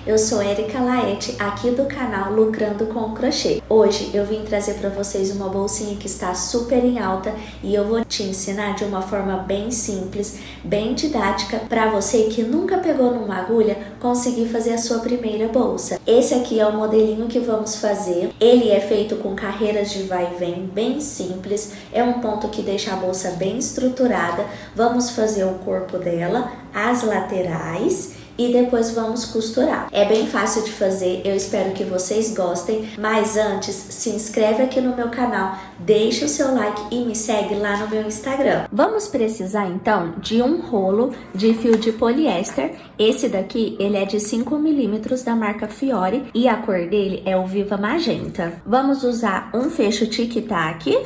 eu sou Erika Laete, aqui do canal Lucrando com Crochê. Hoje eu vim trazer para vocês uma bolsinha que está super em alta e eu vou te ensinar de uma forma bem simples, bem didática, para você que nunca pegou numa agulha conseguir fazer a sua primeira bolsa. Esse aqui é o modelinho que vamos fazer. Ele é feito com carreiras de vai e vem bem simples, é um ponto que deixa a bolsa bem estruturada. Vamos fazer o corpo dela, as laterais e depois vamos costurar. É bem fácil de fazer, eu espero que vocês gostem, mas antes se inscreve aqui no meu canal, deixa o seu like e me segue lá no meu Instagram. Vamos precisar então de um rolo de fio de poliéster. Esse daqui ele é de 5 milímetros da marca Fiore e a cor dele é o Viva Magenta. Vamos usar um fecho tic-tac,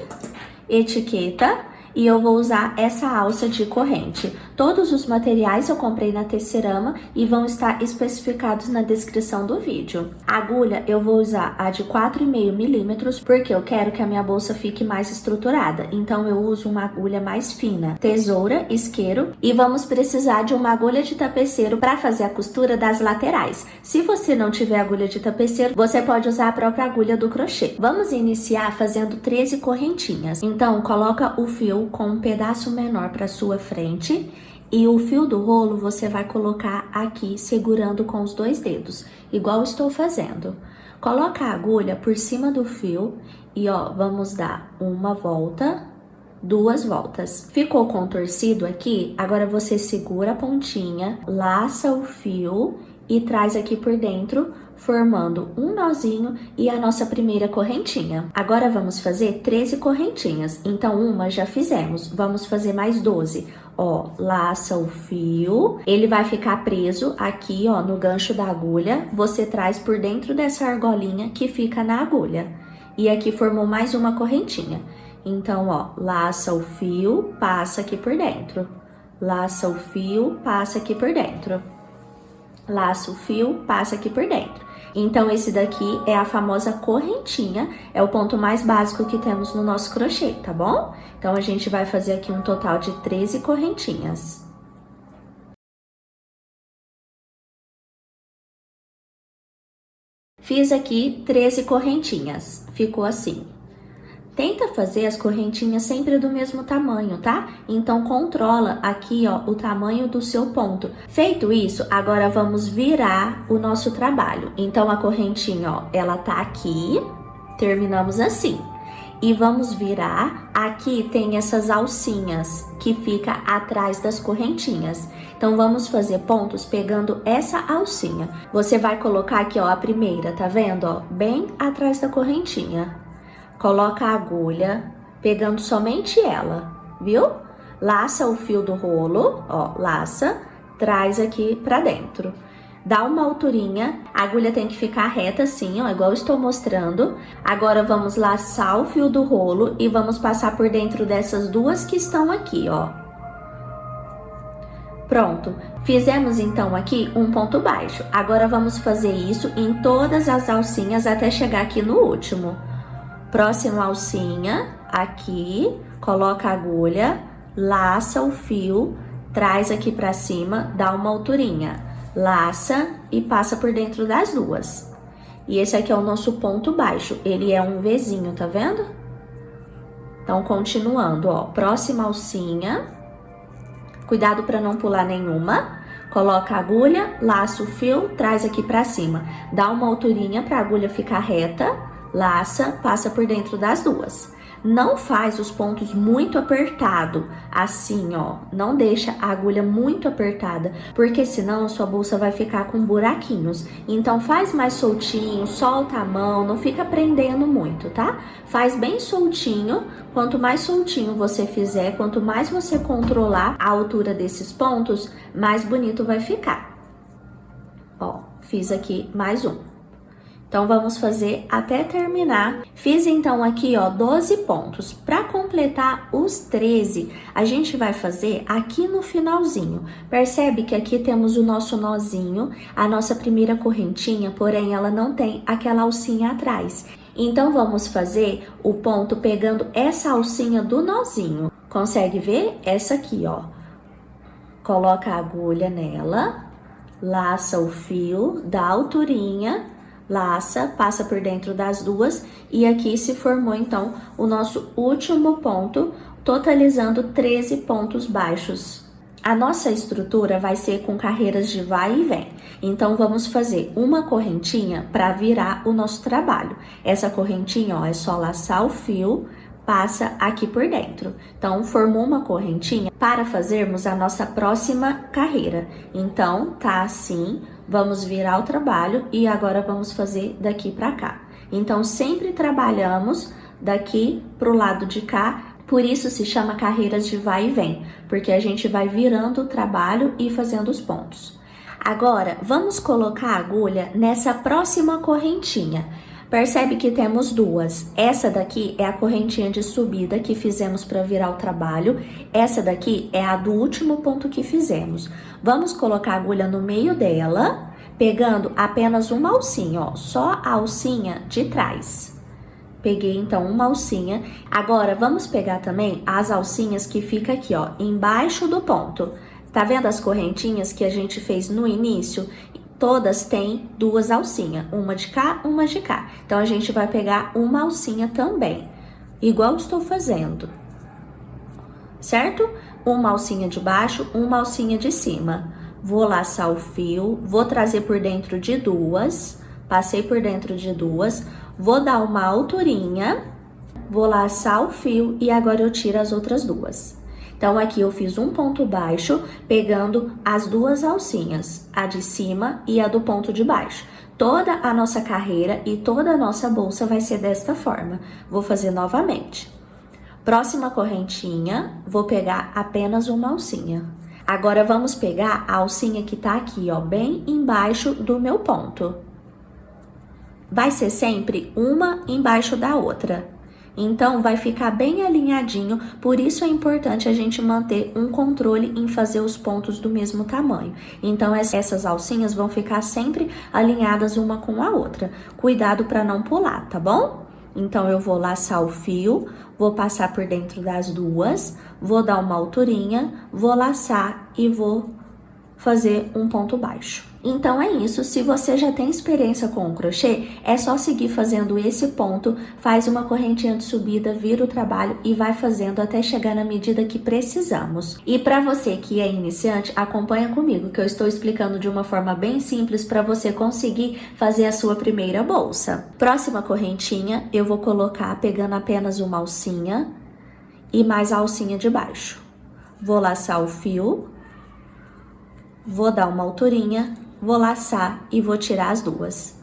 etiqueta, e eu vou usar essa alça de corrente. Todos os materiais eu comprei na Tecerama e vão estar especificados na descrição do vídeo. A agulha eu vou usar a de 4,5 milímetros porque eu quero que a minha bolsa fique mais estruturada. Então eu uso uma agulha mais fina, tesoura, isqueiro, e vamos precisar de uma agulha de tapeceiro para fazer a costura das laterais. Se você não tiver agulha de tapeceiro, você pode usar a própria agulha do crochê. Vamos iniciar fazendo 13 correntinhas. Então coloca o fio com um pedaço menor para sua frente e o fio do rolo você vai colocar aqui segurando com os 2 dedos, igual estou fazendo. Coloca a agulha por cima do fio e ó, vamos dar uma volta, 2 voltas. Ficou contorcido aqui? Agora você segura a pontinha, laça o fio e traz aqui por dentro, formando um nozinho e a nossa primeira correntinha. Agora vamos fazer 13 correntinhas, então uma já fizemos, vamos fazer mais 12. Ó, laça o fio, ele vai ficar preso aqui, ó, no gancho da agulha, você traz por dentro dessa argolinha que fica na agulha. E aqui formou mais uma correntinha. Então, ó, laça o fio, passa aqui por dentro. Laça o fio, passa aqui por dentro. Laça o fio, passa aqui por dentro. Então, esse daqui é a famosa correntinha, é o ponto mais básico que temos no nosso crochê, tá bom? Então, a gente vai fazer aqui um total de 13 correntinhas. Fiz aqui 13 correntinhas, ficou assim. Tenta fazer as correntinhas sempre do mesmo tamanho, tá? Então, controla aqui, ó, o tamanho do seu ponto. Feito isso, agora vamos virar o nosso trabalho. Então, a correntinha, ó, ela tá aqui, terminamos assim. E vamos virar, aqui tem essas alcinhas que fica atrás das correntinhas. Então, vamos fazer pontos pegando essa alcinha. Você vai colocar aqui, ó, a primeira, tá vendo, ó? Bem atrás da correntinha. Coloca a agulha, pegando somente ela, viu? Laça o fio do rolo, ó, laça, traz aqui pra dentro. Dá uma alturinha, a agulha tem que ficar reta assim, ó, igual eu estou mostrando. Agora vamos laçar o fio do rolo e vamos passar por dentro dessas duas que estão aqui, ó. Pronto, fizemos então aqui um ponto baixo. Agora vamos fazer isso em todas as alcinhas até chegar aqui no último. Próxima alcinha, aqui, coloca a agulha, laça o fio, traz aqui pra cima, dá uma alturinha, laça e passa por dentro das duas. E esse aqui é o nosso ponto baixo, ele é um Vzinho, tá vendo? Então, continuando, ó, próxima alcinha, cuidado pra não pular nenhuma, coloca a agulha, laça o fio, traz aqui pra cima, dá uma alturinha pra agulha ficar reta, laça, passa por dentro das duas. Não faz os pontos muito apertado, assim, ó. Não deixa a agulha muito apertada, porque senão a sua bolsa vai ficar com buraquinhos. Então, faz mais soltinho, solta a mão, não fica prendendo muito, tá? Faz bem soltinho. Quanto mais soltinho você fizer, quanto mais você controlar a altura desses pontos, mais bonito vai ficar. Ó, fiz aqui mais um. Então, vamos fazer até terminar. Fiz, então, aqui, ó, 12 pontos. Para completar os 13, a gente vai fazer aqui no finalzinho. Percebe que aqui temos o nosso nozinho, a nossa primeira correntinha, porém, ela não tem aquela alcinha atrás. Então, vamos fazer o ponto pegando essa alcinha do nozinho. Consegue ver? Essa aqui, ó. Coloca a agulha nela, laça o fio da alturinha, laça, passa por dentro das duas e aqui se formou então o nosso último ponto, totalizando 13 pontos baixos. A nossa estrutura vai ser com carreiras de vai e vem, então vamos fazer uma correntinha para virar o nosso trabalho. Essa correntinha, ó, é só laçar o fio, passa aqui por dentro. Então, formou uma correntinha para fazermos a nossa próxima carreira. Então, tá assim, vamos virar o trabalho e agora vamos fazer daqui para cá. Então, sempre trabalhamos daqui pro lado de cá. Por isso se chama carreiras de vai e vem, porque a gente vai virando o trabalho e fazendo os pontos. Agora, vamos colocar a agulha nessa próxima correntinha. Percebe que temos duas. Essa daqui é a correntinha de subida que fizemos para virar o trabalho. Essa daqui é a do último ponto que fizemos. Vamos colocar a agulha no meio dela, pegando apenas uma alcinha, ó, só a alcinha de trás. Peguei então uma alcinha. Agora vamos pegar também as alcinhas que fica aqui, ó, embaixo do ponto. Tá vendo as correntinhas que a gente fez no início? Todas têm duas alcinhas, uma de cá, uma de cá. Então a gente vai pegar uma alcinha também, igual estou fazendo. Certo? Uma alcinha de baixo, uma alcinha de cima. Vou laçar o fio, vou trazer por dentro de duas, passei por dentro de duas. Vou dar uma alturinha, vou laçar o fio e agora eu tiro as outras duas. Então, aqui eu fiz um ponto baixo, pegando as duas alcinhas, a de cima e a do ponto de baixo. Toda a nossa carreira e toda a nossa bolsa vai ser desta forma. Vou fazer novamente. Próxima correntinha, vou pegar apenas uma alcinha. Agora, vamos pegar a alcinha que tá aqui, ó, bem embaixo do meu ponto. Vai ser sempre uma embaixo da outra. Então, vai ficar bem alinhadinho, por isso é importante a gente manter um controle em fazer os pontos do mesmo tamanho. Então, essas alcinhas vão ficar sempre alinhadas uma com a outra. Cuidado para não pular, tá bom? Então, eu vou laçar o fio, vou passar por dentro das duas, vou dar uma alturinha, vou laçar e vou fazer um ponto baixo. Então é isso, se você já tem experiência com o crochê, é só seguir fazendo esse ponto, faz uma correntinha de subida, vira o trabalho e vai fazendo até chegar na medida que precisamos. E para você que é iniciante, acompanha comigo que eu estou explicando de uma forma bem simples para você conseguir fazer a sua primeira bolsa. Próxima correntinha, eu vou colocar pegando apenas uma alcinha e mais a alcinha de baixo. Vou laçar o fio, vou dar uma alturinha, vou laçar e vou tirar as duas.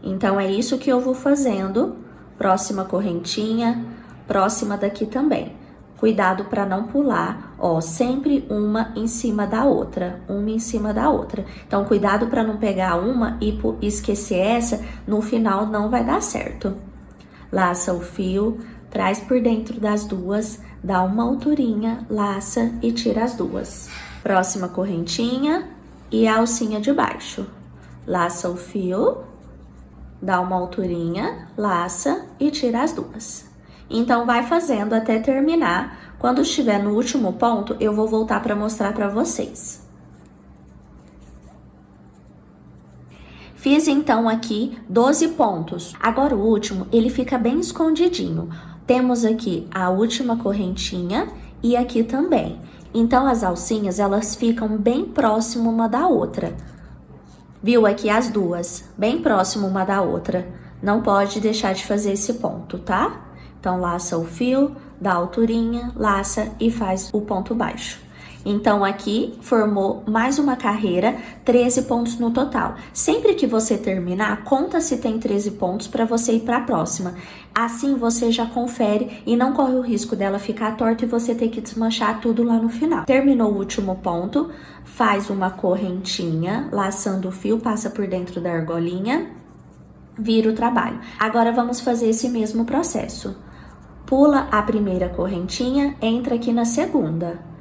Então, é isso que eu vou fazendo. Próxima correntinha, próxima daqui também. Cuidado para não pular, ó, sempre uma em cima da outra, uma em cima da outra. Então, cuidado para não pegar uma e esquecer essa, no final não vai dar certo. Laça o fio, traz por dentro das duas, dá uma alturinha, laça e tira as duas. Próxima correntinha e a alcinha de baixo. Laça o fio, dá uma alturinha, laça e tira as duas. Então, vai fazendo até terminar. Quando estiver no último ponto, eu vou voltar para mostrar para vocês. Fiz então aqui 12 pontos. Agora o último, ele fica bem escondidinho. Temos aqui a última correntinha e aqui também. Então, as alcinhas, elas ficam bem próximo uma da outra. Viu aqui as duas, bem próximo uma da outra. Não pode deixar de fazer esse ponto, tá? Então, laça o fio, dá alturinha, laça e faz o ponto baixo. Então, aqui formou mais uma carreira, 13 pontos no total. Sempre que você terminar, conta se tem 13 pontos para você ir para a próxima. Assim, você já confere e não corre o risco dela ficar torta e você ter que desmanchar tudo lá no final. Terminou o último ponto, faz uma correntinha, laçando o fio, passa por dentro da argolinha, vira o trabalho. Agora, vamos fazer esse mesmo processo. Pula a primeira correntinha, entra aqui na segunda.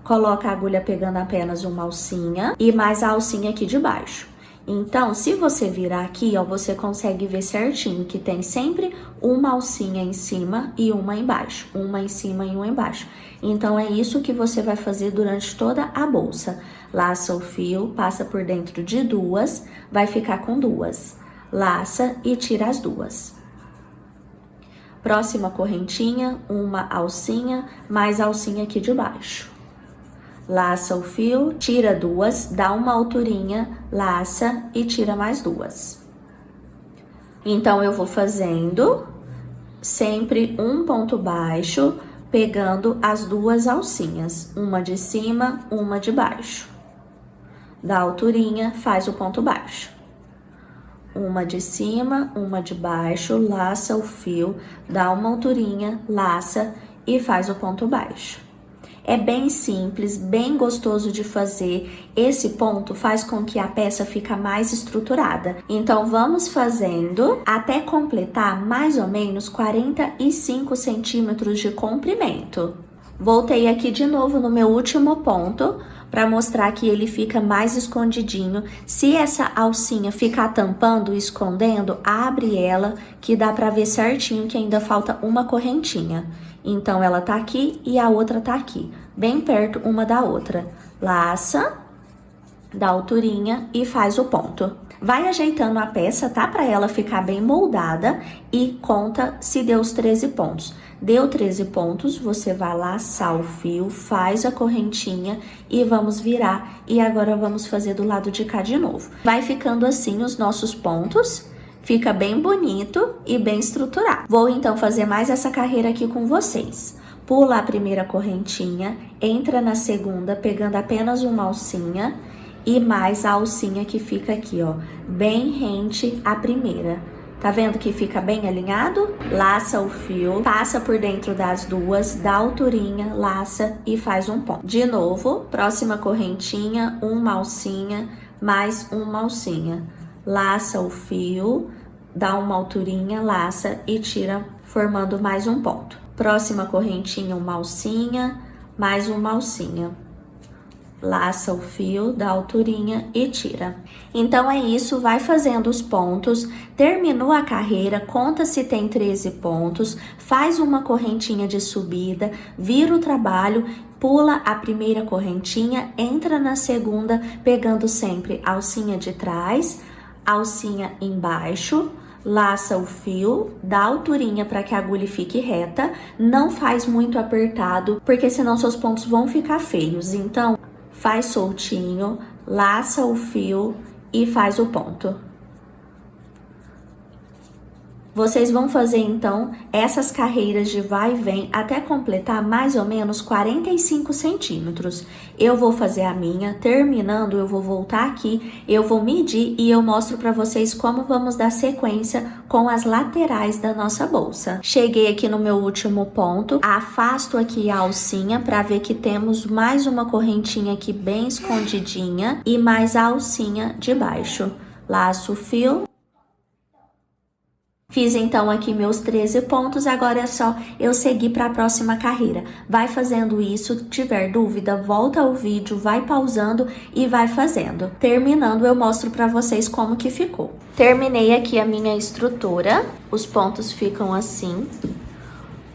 Coloca a agulha pegando apenas uma alcinha e mais a alcinha aqui de baixo. Então, se você virar aqui, ó, você consegue ver certinho que tem sempre uma alcinha em cima e uma embaixo. Uma em cima e uma embaixo. Então, é isso que você vai fazer durante toda a bolsa. Laça o fio, passa por dentro de duas, vai ficar com duas. Laça e tira as duas. Próxima correntinha, uma alcinha, mais alcinha aqui de baixo. Laça o fio, tira duas, dá uma alturinha, laça e tira mais duas. Então, eu vou fazendo sempre um ponto baixo, pegando as duas alcinhas, uma de cima, uma de baixo. Dá alturinha, faz o ponto baixo. Uma de cima, uma de baixo, laça o fio, dá uma alturinha, laça e faz o ponto baixo. É bem simples, bem gostoso de fazer. Esse ponto faz com que a peça fique mais estruturada. Então, vamos fazendo até completar mais ou menos 45 centímetros de comprimento. Voltei aqui de novo no meu último ponto para mostrar que ele fica mais escondidinho. Se essa alcinha ficar tampando, escondendo, abre ela que dá para ver certinho que ainda falta uma correntinha. Então, ela tá aqui e a outra tá aqui, bem perto uma da outra. Laça, dá alturinha e faz o ponto. Vai ajeitando a peça, tá? Pra ela ficar bem moldada e conta se deu os 13 pontos. Deu 13 pontos, você vai laçar o fio, faz a correntinha e vamos virar. E agora vamos fazer do lado de cá de novo. Vai ficando assim os nossos pontos. Fica bem bonito e bem estruturado. Vou então fazer mais essa carreira aqui com vocês. Pula a primeira correntinha, entra na segunda, pegando apenas uma alcinha e mais a alcinha que fica aqui, ó, bem rente à primeira. Tá vendo que fica bem alinhado? Laça o fio, passa por dentro das duas, dá alturinha, laça e faz um ponto. De novo, próxima correntinha, uma alcinha, mais uma alcinha. Laça o fio, dá uma alturinha, laça e tira, formando mais um ponto. Próxima correntinha, uma alcinha, mais uma alcinha. Laça o fio, dá alturinha e tira. Então, é isso, vai fazendo os pontos, terminou a carreira, conta se tem 13 pontos, faz uma correntinha de subida, vira o trabalho, pula a primeira correntinha, entra na segunda, pegando sempre a alcinha de trás, alcinha embaixo, laça o fio, dá alturinha para que a agulha fique reta, não faz muito apertado, porque senão seus pontos vão ficar feios. Então, faz soltinho, laça o fio e faz o ponto. Vocês vão fazer, então, essas carreiras de vai e vem até completar mais ou menos 45 centímetros. Eu vou fazer a minha, terminando, eu vou voltar aqui, eu vou medir e eu mostro para vocês como vamos dar sequência com as laterais da nossa bolsa. Cheguei aqui no meu último ponto, afasto aqui a alcinha para ver que temos mais uma correntinha aqui bem escondidinha e mais a alcinha de baixo. Laço o fio. Fiz então aqui meus 13 pontos, agora é só eu seguir para a próxima carreira. Vai fazendo isso, tiver dúvida, volta ao vídeo, vai pausando e vai fazendo. Terminando, eu mostro para vocês como que ficou. Terminei aqui a minha estrutura, os pontos ficam assim.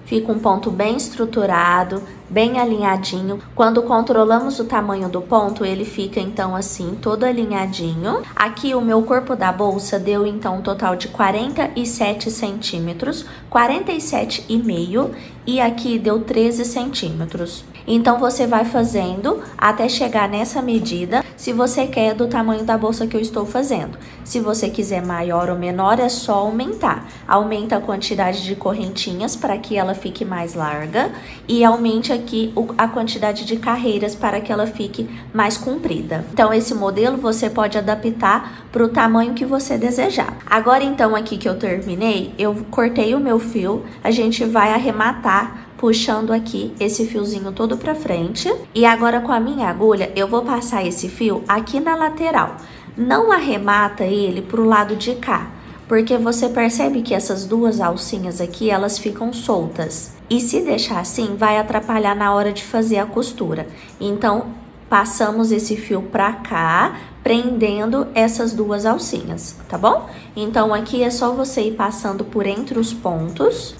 Fica um ponto bem estruturado, bem alinhadinho. Quando controlamos o tamanho do ponto, ele fica então assim, todo alinhadinho. Aqui o meu corpo da bolsa deu então um total de 47 centímetros, 47,5 e aqui deu 13 centímetros. Então, você vai fazendo até chegar nessa medida, se você quer do tamanho da bolsa que eu estou fazendo. Se você quiser maior ou menor, é só aumentar. Aumenta a quantidade de correntinhas para que ela fique mais larga e aumente aqui a quantidade de carreiras para que ela fique mais comprida. Então, esse modelo você pode adaptar para o tamanho que você desejar. Agora, então, aqui que eu terminei, eu cortei o meu fio, a gente vai arrematar puxando aqui esse fiozinho todo pra frente. E agora com a minha agulha, eu vou passar esse fio aqui na lateral. Não arremata ele pro lado de cá, porque você percebe que essas duas alcinhas aqui, elas ficam soltas. E se deixar assim, vai atrapalhar na hora de fazer a costura. Então, passamos esse fio pra cá, prendendo essas duas alcinhas, tá bom? Então, aqui é só você ir passando por entre os pontos.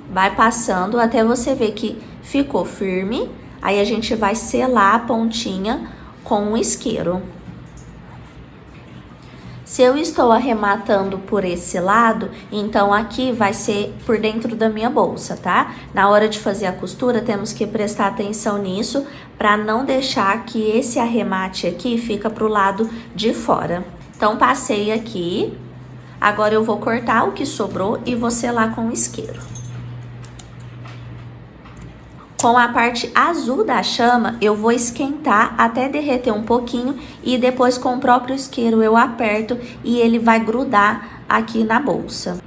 Vai passando até você ver que ficou firme. Aí, a gente vai selar a pontinha com um isqueiro. Se eu estou arrematando por esse lado, então aqui vai ser por dentro da minha bolsa, tá? Na hora de fazer a costura, temos que prestar atenção nisso para não deixar que esse arremate aqui fica pro lado de fora. Então, passei aqui. Agora, eu vou cortar o que sobrou e vou selar com o isqueiro. Com a parte azul da chama, eu vou esquentar até derreter um pouquinho e depois com o próprio isqueiro eu aperto e ele vai grudar aqui na bolsa.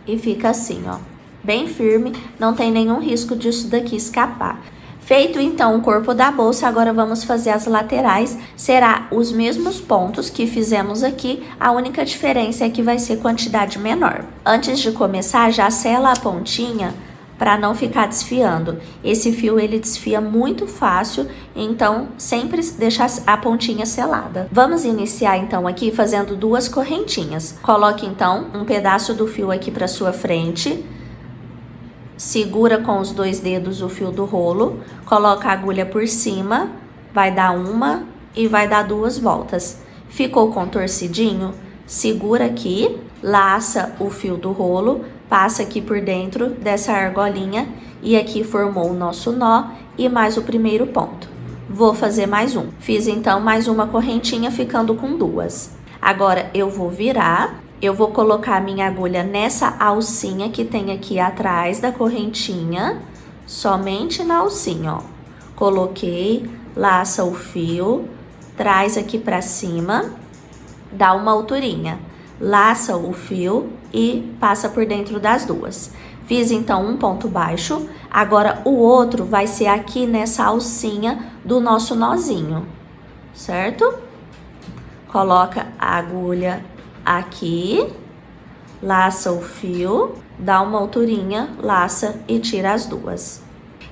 E fica assim, ó, bem firme, não tem nenhum risco disso daqui escapar. Feito então o corpo da bolsa, agora vamos fazer as laterais. Será os mesmos pontos que fizemos aqui, a única diferença é que vai ser quantidade menor. Antes de começar, já sela a pontinha para não ficar desfiando. Esse fio ele desfia muito fácil, então sempre deixa a pontinha selada. Vamos iniciar então aqui fazendo duas correntinhas. Coloque então um pedaço do fio aqui para sua frente. Segura com os dois dedos o fio do rolo, coloca a agulha por cima, vai dar uma e vai dar duas voltas. Ficou contorcidinho? Segura aqui, laça o fio do rolo, passa aqui por dentro dessa argolinha e aqui formou o nosso nó e mais o primeiro ponto. Vou fazer mais um. Fiz então mais uma correntinha ficando com duas. Agora eu vou virar. Eu vou colocar a minha agulha nessa alcinha que tem aqui atrás da correntinha, somente na alcinha, ó. Coloquei, laça o fio, traz aqui pra cima, dá uma alturinha, laça o fio e passa por dentro das duas. Fiz então um ponto baixo, agora o outro vai ser aqui nessa alcinha do nosso nozinho, certo? Coloca a agulha aqui, laça o fio, dá uma alturinha, laça e tira as duas.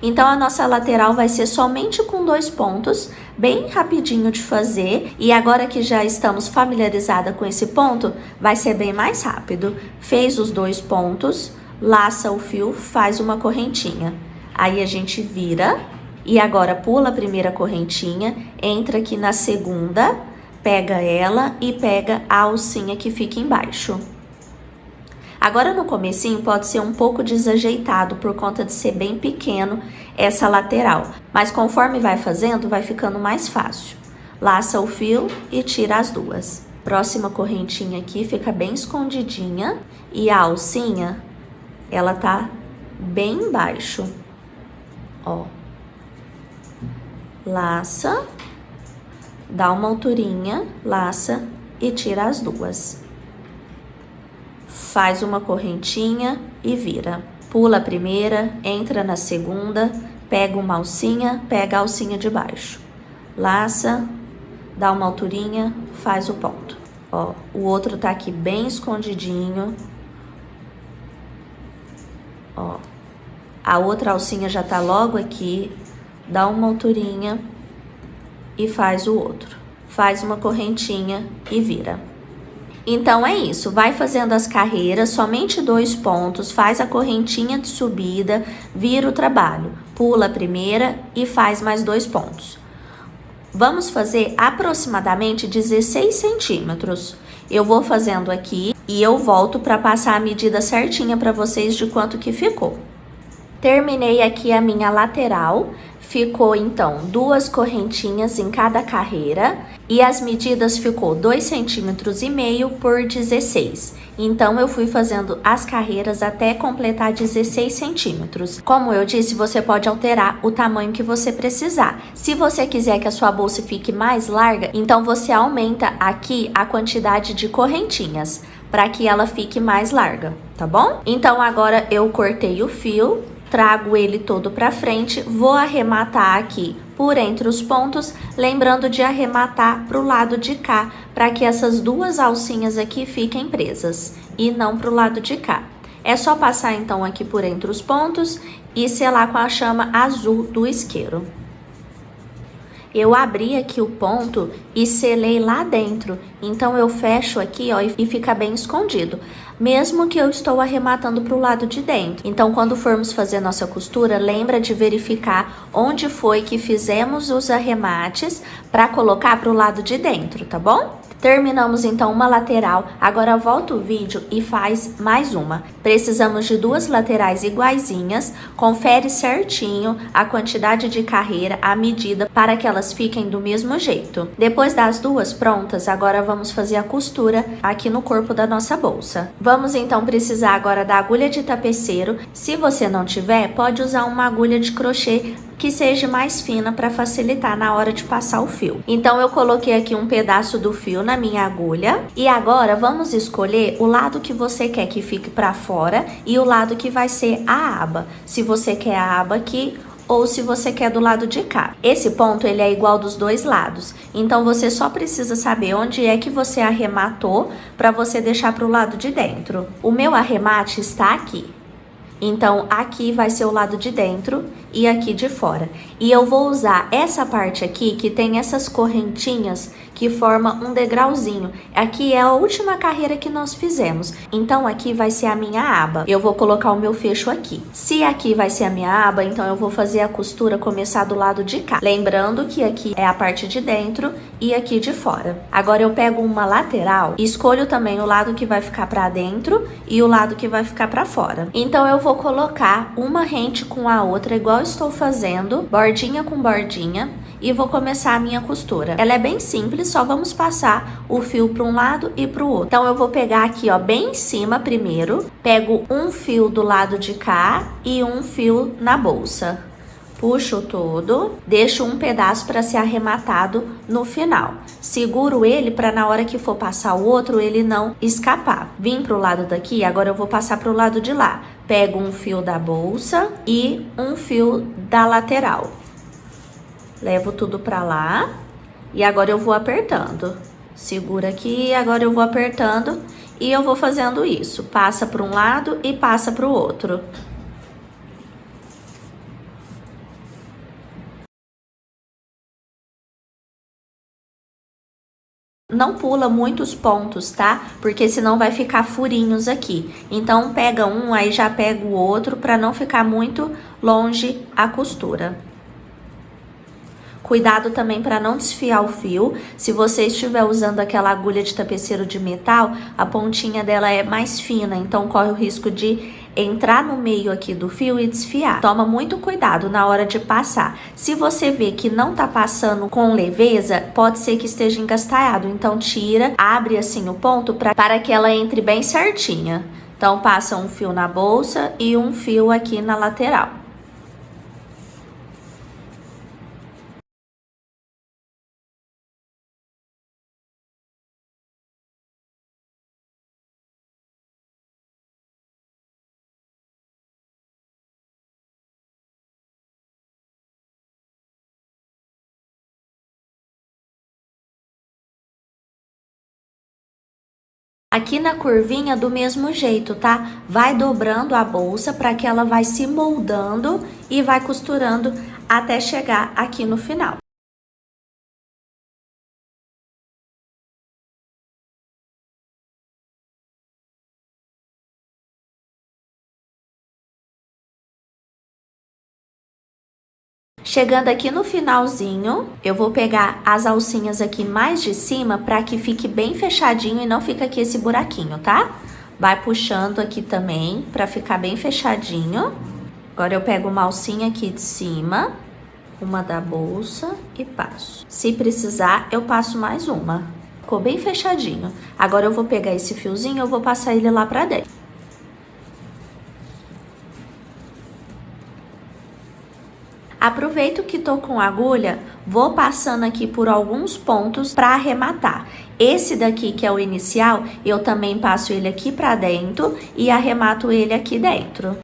Então, a nossa lateral vai ser somente com dois pontos, bem rapidinho de fazer. E agora que já estamos familiarizadas com esse ponto, vai ser bem mais rápido. Fez os dois pontos, laça o fio, faz uma correntinha. Aí, a gente vira e agora pula a primeira correntinha, entra aqui na segunda, pega ela e pega a alcinha que fica embaixo. Agora no comecinho pode ser um pouco desajeitado por conta de ser bem pequeno essa lateral, mas conforme vai fazendo vai ficando mais fácil. Laça o fio e tira as duas. Próxima correntinha aqui fica bem escondidinha e a alcinha ela tá bem embaixo, ó. Laça, dá uma alturinha, laça e tira as duas. Faz uma correntinha e vira. Pula a primeira, entra na segunda, pega uma alcinha, pega a alcinha de baixo. Laça, dá uma alturinha, faz o ponto. Ó, o outro tá aqui bem escondidinho. Ó, a outra alcinha já tá logo aqui, dá uma alturinha e faz o outro. Faz uma correntinha e vira. Então, é isso. Vai fazendo as carreiras, somente dois pontos, faz a correntinha de subida, vira o trabalho. Pula a primeira e faz mais dois pontos. Vamos fazer aproximadamente 16 centímetros. Eu vou fazendo aqui e eu volto para passar a medida certinha para vocês de quanto que ficou. Terminei aqui a minha lateral. Ficou, então, duas correntinhas em cada carreira e as medidas ficou 2,5 cm por 16. Então, eu fui fazendo as carreiras até completar 16 centímetros. Como eu disse, você pode alterar o tamanho que você precisar. Se você quiser que a sua bolsa fique mais larga, então você aumenta aqui a quantidade de correntinhas para que ela fique mais larga, tá bom? Então, agora eu cortei o fio. Trago ele todo para frente, vou arrematar aqui por entre os pontos, lembrando de arrematar para o lado de cá, para que essas duas alcinhas aqui fiquem presas e não para o lado de cá. É só passar então aqui por entre os pontos e selar com a chama azul do isqueiro. Eu abri aqui o ponto e selei lá dentro, então eu fecho aqui, ó, e fica bem escondido, mesmo que eu estou arrematando para o lado de dentro. Então, quando formos fazer nossa costura, lembra de verificar onde foi que fizemos os arremates para colocar para o lado de dentro, tá bom? Terminamos então uma lateral, agora volta o vídeo e faz mais uma. Precisamos de 2 laterais iguaizinhas, confere certinho a quantidade de carreira, a medida, para que elas fiquem do mesmo jeito. Depois das 2 prontas, agora vamos fazer a costura aqui no corpo da nossa bolsa. Vamos então precisar agora da agulha de tapeceiro. Se você não tiver, pode usar uma agulha de crochê que seja mais fina para facilitar na hora de passar o fio. Então eu coloquei aqui um pedaço do fio na minha agulha e agora vamos escolher o lado que você quer que fique para fora e o lado que vai ser a aba. Se você quer a aba aqui ou se você quer do lado de cá. Esse ponto ele é igual dos dois lados, então você só precisa saber onde é que você arrematou para você deixar para o lado de dentro. O meu arremate está aqui. Então, aqui vai ser o lado de dentro e aqui de fora. E eu vou usar essa parte aqui, que tem essas correntinhas que forma um degrauzinho. Aqui é a última carreira que nós fizemos. Então, aqui vai ser a minha aba. Eu vou colocar o meu fecho aqui. Se aqui vai ser a minha aba, então eu vou fazer a costura começar do lado de cá. Lembrando que aqui é a parte de dentro e aqui de fora. Agora, eu pego uma lateral e escolho também o lado que vai ficar pra dentro e o lado que vai ficar pra fora. Então, eu vou colocar uma rente com a outra, igual eu estou fazendo, bordinha com bordinha, e vou começar a minha costura. Ela é bem simples, só vamos passar o fio para um lado e para o outro. Então, eu vou pegar aqui, ó, bem em cima primeiro, pego um fio do lado de cá e um fio na bolsa. Puxo todo, deixo um pedaço para ser arrematado no final. Seguro ele para na hora que for passar o outro, ele não escapar. Vim pro lado daqui, agora eu vou passar pro lado de lá. Pego um fio da bolsa e um fio da lateral. Levo tudo para lá e agora eu vou apertando. Segura aqui, agora eu vou apertando e eu vou fazendo isso. Passa para um lado e passa para o outro. Não pula muitos pontos, tá? Porque senão vai ficar furinhos aqui. Então, pega um, aí já pega o outro, para não ficar muito longe a costura. Cuidado também para não desfiar o fio. Se você estiver usando aquela agulha de tapeceiro de metal, a pontinha dela é mais fina, então corre o risco de entrar no meio aqui do fio e desfiar. Toma muito cuidado na hora de passar. Se você vê que não tá passando com leveza, pode ser que esteja engastalhado. Então tira, abre assim o ponto para que ela entre bem certinha. Então passa um fio na bolsa e um fio aqui na lateral. Aqui na curvinha do mesmo jeito, tá? Vai dobrando a bolsa para que ela vai se moldando e vai costurando até chegar aqui no final. Chegando aqui no finalzinho, eu vou pegar as alcinhas aqui mais de cima para que fique bem fechadinho e não fica aqui esse buraquinho, tá? Vai puxando aqui também para ficar bem fechadinho. Agora eu pego uma alcinha aqui de cima, uma da bolsa e passo. Se precisar, eu passo mais uma. Ficou bem fechadinho. Agora eu vou pegar esse fiozinho, eu vou passar ele lá pra dentro. Aproveito que tô com agulha, vou passando aqui por alguns pontos para arrematar. Esse daqui, que é o inicial, eu também passo ele aqui pra dentro e arremato ele aqui dentro.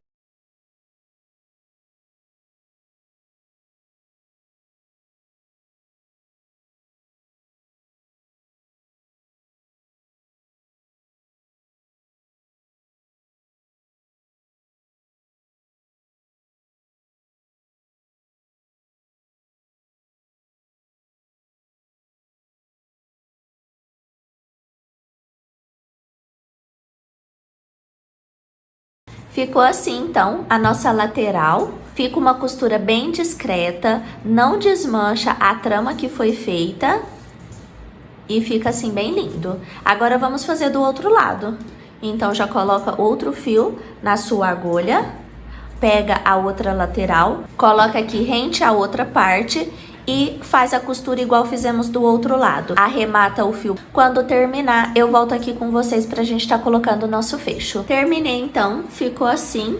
Ficou assim, então, a nossa lateral. Fica uma costura bem discreta, não desmancha a trama que foi feita e fica assim bem lindo. Agora vamos fazer do outro lado. Então já coloca outro fio na sua agulha, pega a outra lateral, coloca aqui rente à outra parte e faz a costura igual fizemos do outro lado. Arremata o fio. Quando terminar, eu volto aqui com vocês pra gente tá colocando o nosso fecho. Terminei então, ficou assim.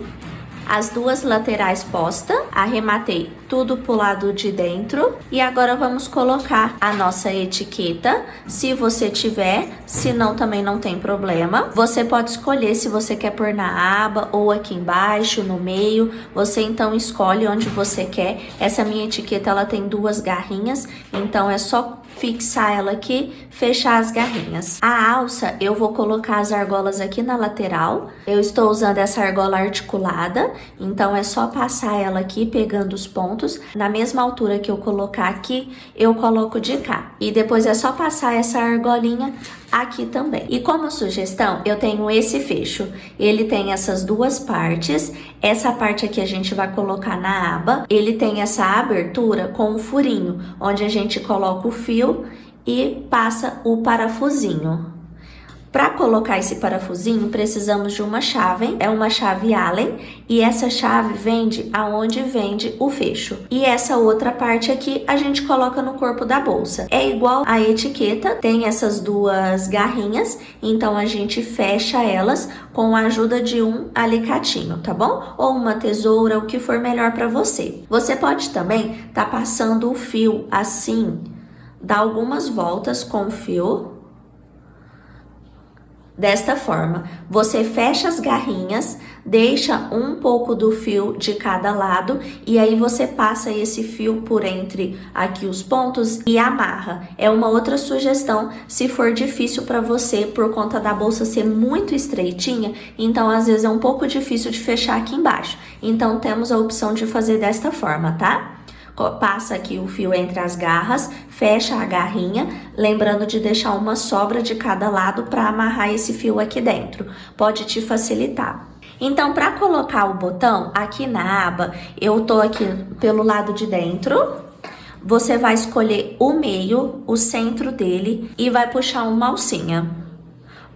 As duas laterais postas, arrematei tudo pro lado de dentro e agora vamos colocar a nossa etiqueta, se você tiver, se não também não tem problema. Você pode escolher se você quer pôr na aba ou aqui embaixo, no meio, você então escolhe onde você quer. Essa minha etiqueta ela tem duas garrinhas, então é só fixar ela aqui, fechar as garrinhas. A alça, eu vou colocar as argolas aqui na lateral. Eu estou usando essa argola articulada, então é só passar ela aqui, pegando os pontos. Na mesma altura que eu colocar aqui, eu coloco de cá. E depois é só passar essa argolinha aqui também. E como sugestão, eu tenho esse fecho. Ele tem essas duas partes. Essa parte aqui a gente vai colocar na aba. Ele tem essa abertura com um furinho, onde a gente coloca o fio e passa o parafusinho. Para colocar esse parafusinho, precisamos de uma chave, é uma chave Allen, e essa chave vende aonde vende o fecho. E essa outra parte aqui a gente coloca no corpo da bolsa. É igual a etiqueta, tem essas duas garrinhas, então a gente fecha elas com a ajuda de um alicatinho, tá bom? Ou uma tesoura, o que for melhor para você. Você pode também tá passando o fio assim, dá algumas voltas com o fio. Desta forma, você fecha as garrinhas, deixa um pouco do fio de cada lado e aí você passa esse fio por entre aqui os pontos e amarra. É uma outra sugestão se for difícil para você por conta da bolsa ser muito estreitinha, então às vezes é um pouco difícil de fechar aqui embaixo. Então temos a opção de fazer desta forma, tá? Passa aqui o fio entre as garras, fecha a garrinha, lembrando de deixar uma sobra de cada lado para amarrar esse fio aqui dentro. Pode te facilitar. Então, para colocar o botão aqui na aba, eu tô aqui pelo lado de dentro. Você vai escolher o meio, o centro dele e vai puxar uma alcinha.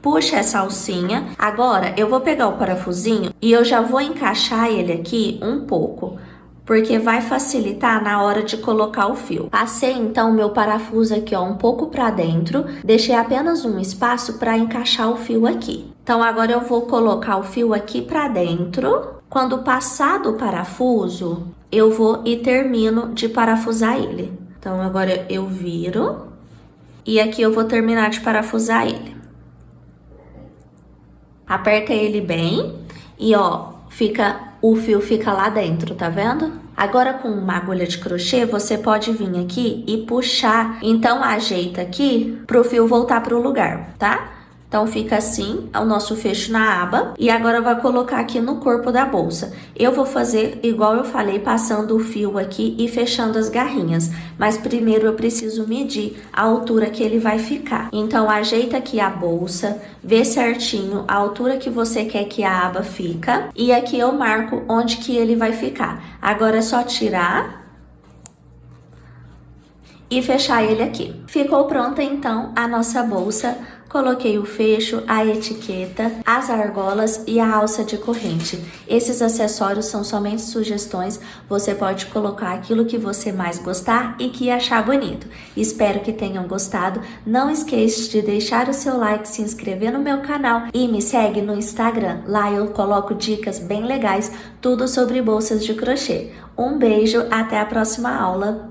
Puxa essa alcinha. Agora, eu vou pegar o parafusinho e eu já vou encaixar ele aqui um pouco, porque vai facilitar na hora de colocar o fio. Passei então o meu parafuso aqui, ó, um pouco para dentro, deixei apenas um espaço para encaixar o fio aqui. Então agora eu vou colocar o fio aqui para dentro. Quando passar do parafuso, eu vou e termino de parafusar ele. Então agora eu viro e aqui eu vou terminar de parafusar ele. Aperta ele bem e ó, o fio fica lá dentro, tá vendo? Agora com uma agulha de crochê, você pode vir aqui e puxar. Então ajeita aqui pro fio voltar pro lugar, tá? Então fica assim o nosso fecho na aba. E agora vai colocar aqui no corpo da bolsa. Eu vou fazer igual eu falei, passando o fio aqui e fechando as garrinhas. Mas primeiro eu preciso medir a altura que ele vai ficar. Então ajeita aqui a bolsa, vê certinho a altura que você quer que a aba fica. E aqui eu marco onde que ele vai ficar. Agora é só tirar e fechar ele aqui. Ficou pronta então a nossa bolsa. Coloquei o fecho, a etiqueta, as argolas e a alça de corrente. Esses acessórios são somente sugestões, você pode colocar aquilo que você mais gostar e que achar bonito. Espero que tenham gostado. Não esqueça de deixar o seu like, se inscrever no meu canal e me segue no Instagram. Lá eu coloco dicas bem legais, tudo sobre bolsas de crochê. Um beijo, até a próxima aula!